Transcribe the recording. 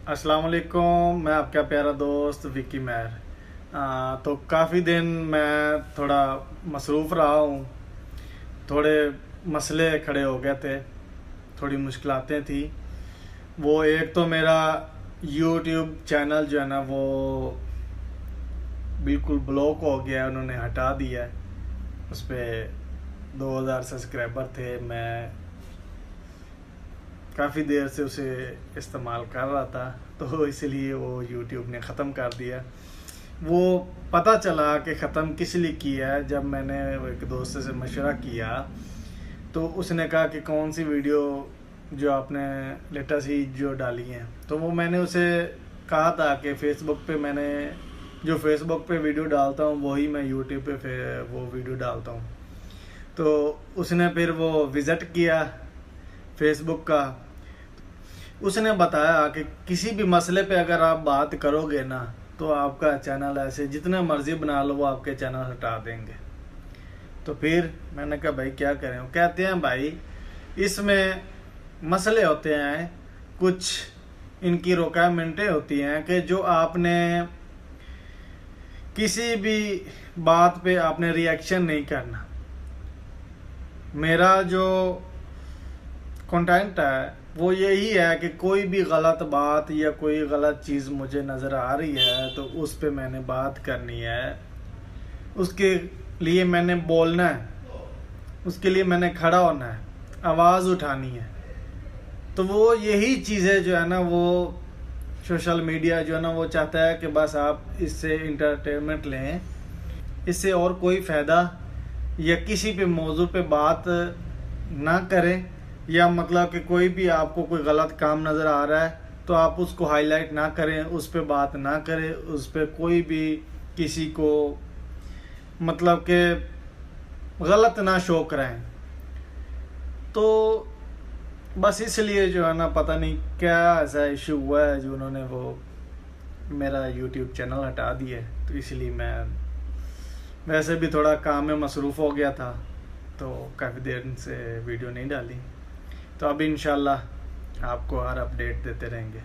अस्सलाम वालेकुम। मैं आपका प्यारा दोस्त विक्की मैर। तो काफ़ी दिन मैं थोड़ा मसरूफ़ रहा हूँ। थोड़े मसले खड़े हो गए थे, थोड़ी मुश्किलातें थी। वो एक तो मेरा यूट्यूब चैनल जो है ना वो बिल्कुल ब्लॉक हो गया, उन्होंने हटा दिया है। उस पर 2000 सब्सक्राइबर थे। मैं काफ़ी देर से उसे इस्तेमाल कर रहा था, तो इसलिए वो यूट्यूब ने ख़त्म कर दिया। वो पता चला कि ख़त्म किस लिए किया है। जब मैंने एक दोस्त से मशवरा किया तो उसने कहा कि कौन सी वीडियो जो आपने लेटेस्ट ही जो डाली हैं, तो वो मैंने उसे कहा था कि फ़ेसबुक पे मैंने जो फ़ेसबुक पे वीडियो डालता हूँ वही मैं यूट्यूब पे फिर वो वीडियो डालता हूँ। तो उसने फिर वो विज़िट किया फेसबुक का। उसने बताया कि किसी भी मसले पे अगर आप बात करोगे ना तो आपका चैनल ऐसे जितने मर्जी बना लो वो आपके चैनल हटा देंगे। तो फिर मैंने कहा भाई क्या करें। वो कहते हैं भाई इसमें मसले होते हैं, कुछ इनकी रिक्वायरमेंटें होती हैं कि जो आपने किसी भी बात पे आपने रिएक्शन नहीं करना। मेरा जो कंटेंट है वो यही है कि कोई भी गलत बात या कोई गलत चीज़ मुझे नज़र आ रही है तो उस पे मैंने बात करनी है, उसके लिए मैंने बोलना है, उसके लिए मैंने खड़ा होना है, आवाज़ उठानी है। तो वो यही चीज़ें जो है ना वो सोशल मीडिया जो है ना वो चाहता है कि बस आप इससे इंटरटेनमेंट लें, इससे और कोई फ़ायदा या किसी पे मौजू पे बात ना करें, या मतलब कि कोई भी आपको कोई गलत काम नज़र आ रहा है तो आप उसको हाईलाइट ना करें, उस पर बात ना करें, उस पर कोई भी किसी को मतलब कि गलत ना शो कराएं। तो बस इसलिए जो है ना पता नहीं क्या ऐसा इशू हुआ है जो उन्होंने वो मेरा यूट्यूब चैनल हटा दिया है। तो इसलिए मैं वैसे भी थोड़ा काम में मसरूफ़ हो गया था, तो काफ़ी देर से वीडियो नहीं डाली। तो अभी इंशाल्लाह आपको हर अपडेट देते रहेंगे।